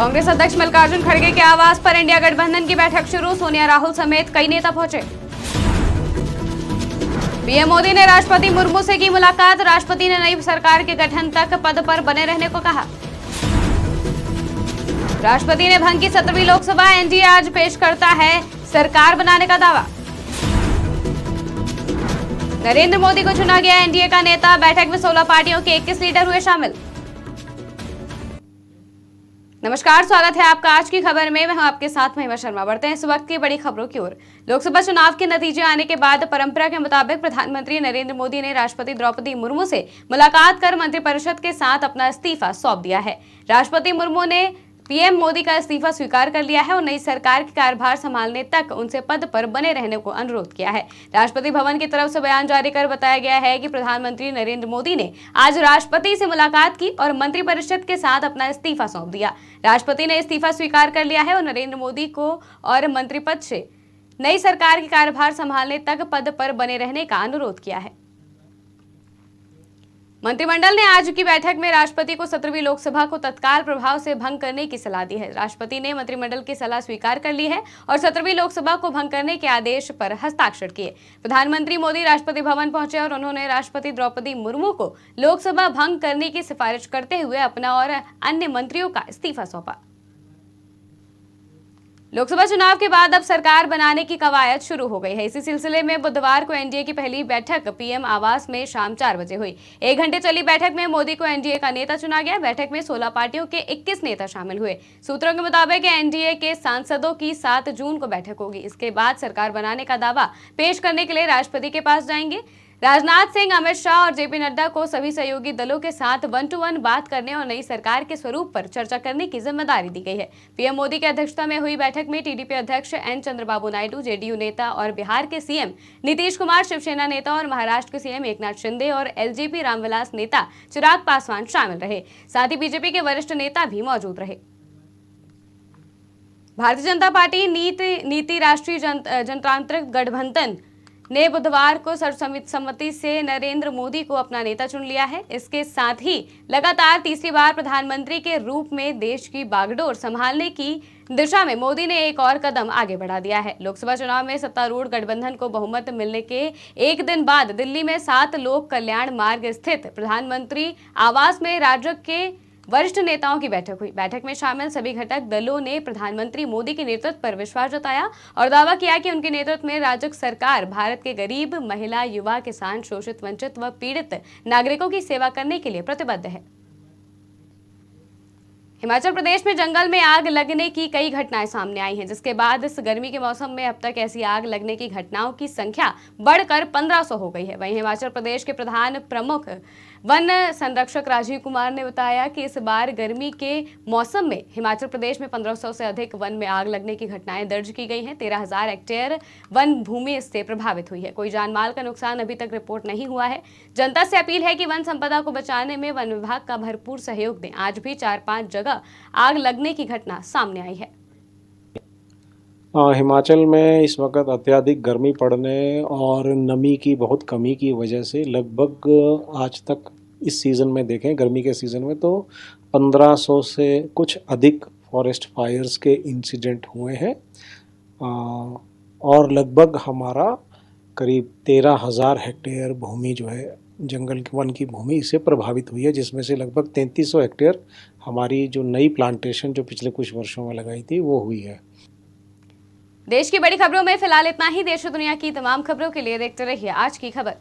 कांग्रेस अध्यक्ष मल्लिकार्जुन खड़गे के आवास पर इंडिया गठबंधन की बैठक शुरू। सोनिया राहुल समेत कई नेता पहुंचे। पीएम मोदी ने राष्ट्रपति मुर्मू से की मुलाकात। राष्ट्रपति ने नई सरकार के गठन तक पद पर बने रहने को कहा। राष्ट्रपति ने भंग की 17वीं लोकसभा। एनडीए आज पेश करता है सरकार बनाने का दावा। नरेंद्र मोदी को चुना गया एनडीए का नेता। बैठक में 16 पार्टियों के 21 लीडर हुए शामिल। नमस्कार, स्वागत है आपका आज की खबर में। मैं हूं आपके साथ महिमा शर्मा। बढ़ते हैं इस वक्त की बड़ी खबरों की ओर। लोकसभा चुनाव के नतीजे आने के बाद परंपरा के मुताबिक प्रधानमंत्री नरेंद्र मोदी ने राष्ट्रपति द्रौपदी मुर्मू से मुलाकात कर मंत्रिपरिषद के साथ अपना इस्तीफा सौंप दिया है। राष्ट्रपति मुर्मू ने पीएम मोदी का इस्तीफा स्वीकार कर लिया है और नई सरकार के कार्यभार संभालने तक उनसे पद पर बने रहने को अनुरोध किया है। राष्ट्रपति भवन की तरफ से बयान जारी कर बताया गया है कि प्रधानमंत्री नरेंद्र मोदी ने आज राष्ट्रपति से मुलाकात की और मंत्रिपरिषद के साथ अपना इस्तीफा सौंप दिया। राष्ट्रपति ने इस्तीफा स्वीकार कर लिया है और नरेंद्र मोदी को और मंत्रिपद से नई सरकार के कार्यभार संभालने तक पद पर बने रहने का अनुरोध किया है। मंत्रिमंडल ने आज की बैठक में राष्ट्रपति को 17वीं लोकसभा को तत्काल प्रभाव से भंग करने की सलाह दी है। राष्ट्रपति ने मंत्रिमंडल की सलाह स्वीकार कर ली है और 17वीं लोकसभा को भंग करने के आदेश पर हस्ताक्षर किए। प्रधानमंत्री मोदी राष्ट्रपति भवन पहुंचे और उन्होंने राष्ट्रपति द्रौपदी मुर्मू को लोकसभा भंग करने की सिफारिश करते हुए अपना और अन्य मंत्रियों का इस्तीफा सौंपा। लोकसभा चुनाव के बाद अब सरकार बनाने की कवायद शुरू हो गई है। इसी सिलसिले में बुधवार को एनडीए की पहली बैठक पीएम आवास में शाम 4 बजे हुई। 1 घंटे चली बैठक में मोदी को एनडीए का नेता चुना गया। बैठक में 16 पार्टियों के 21 नेता शामिल हुए। सूत्रों के मुताबिक एनडीए के सांसदों की 7 जून को बैठक होगी। इसके बाद सरकार बनाने का दावा पेश करने के लिए राष्ट्रपति के पास जाएंगे। राजनाथ सिंह, अमित शाह और जेपी नड्डा को सभी सहयोगी दलों के साथ 1-to-1 बात करने और नई सरकार के स्वरूप पर चर्चा करने की जिम्मेदारी दी गई है। पीएम मोदी की अध्यक्षता में हुई बैठक में टीडीपी अध्यक्ष एन चंद्रबाबू नायडू, जेडीयू नेता और बिहार के सीएम नीतीश कुमार, शिवसेना नेता और महाराष्ट्र के सीएम एकनाथ शिंदे और एलजेपी रामविलास नेता चिराग पासवान शामिल रहे। साथ ही बीजेपी के वरिष्ठ नेता भी मौजूद रहे। भारतीय जनता पार्टी नीति राष्ट्रीय जनतांत्रिक गठबंधन ने बुधवार को सर्वसम्मति से नरेंद्र मोदी को अपना नेता चुन लिया है। इसके साथ ही लगातार तीसरी बार प्रधानमंत्री के रूप में देश की बागडोर संभालने की दिशा में मोदी ने एक और कदम आगे बढ़ा दिया है। लोकसभा चुनाव में सत्तारूढ़ गठबंधन को बहुमत मिलने के एक दिन बाद दिल्ली में 7 लोक कल्याण मार्ग स्थित प्रधानमंत्री आवास में राज्य के वरिष्ठ नेताओं की बैठक हुई। बैठक में शामिल सभी घटक दलों ने प्रधानमंत्री मोदी के नेतृत्व पर विश्वास जताया और दावा किया कि उनके नेतृत्व में राज्य सरकार भारत के गरीब, महिला, युवा, किसान, शोषित, वंचित व पीड़ित नागरिकों की सेवा करने के लिए प्रतिबद्ध है। हिमाचल प्रदेश में जंगल में आग लगने की कई घटनाएं सामने आई हैं, जिसके बाद इस गर्मी के मौसम में अब तक ऐसी आग लगने की घटनाओं की संख्या बढ़कर 1500 हो गई है। वहीं हिमाचल प्रदेश के प्रधान प्रमुख वन संरक्षक राजीव कुमार ने बताया कि इस बार गर्मी के मौसम में हिमाचल प्रदेश में 1500 से अधिक वन में आग लगने की घटनाएं दर्ज की गई हैं। 13,000 हेक्टेयर वन भूमि इससे प्रभावित हुई है। कोई जानमाल का नुकसान अभी तक रिपोर्ट नहीं हुआ है। जनता से अपील है कि वन संपदा को बचाने में वन विभाग का भरपूर सहयोग दें। आज भी 4-5 जगह आग लगने की घटना सामने आई है। हिमाचल में इस वक्त अत्यधिक गर्मी पड़ने और नमी की बहुत कमी की वजह से लगभग आज तक इस सीज़न में देखें, गर्मी के सीज़न में तो 1500 से कुछ अधिक फॉरेस्ट फायर्स के इंसिडेंट हुए हैं और लगभग हमारा करीब 13,000 हेक्टेयर भूमि जो है जंगल वन की भूमि इससे प्रभावित हुई है, जिसमें से लगभग 3300 हेक्टेयर हमारी जो नई प्लांटेशन जो पिछले कुछ वर्षों में लगाई थी वो हुई है। देश की बड़ी खबरों में फिलहाल इतना ही। देश और दुनिया की तमाम खबरों के लिए देखते रहिए आज की खबर।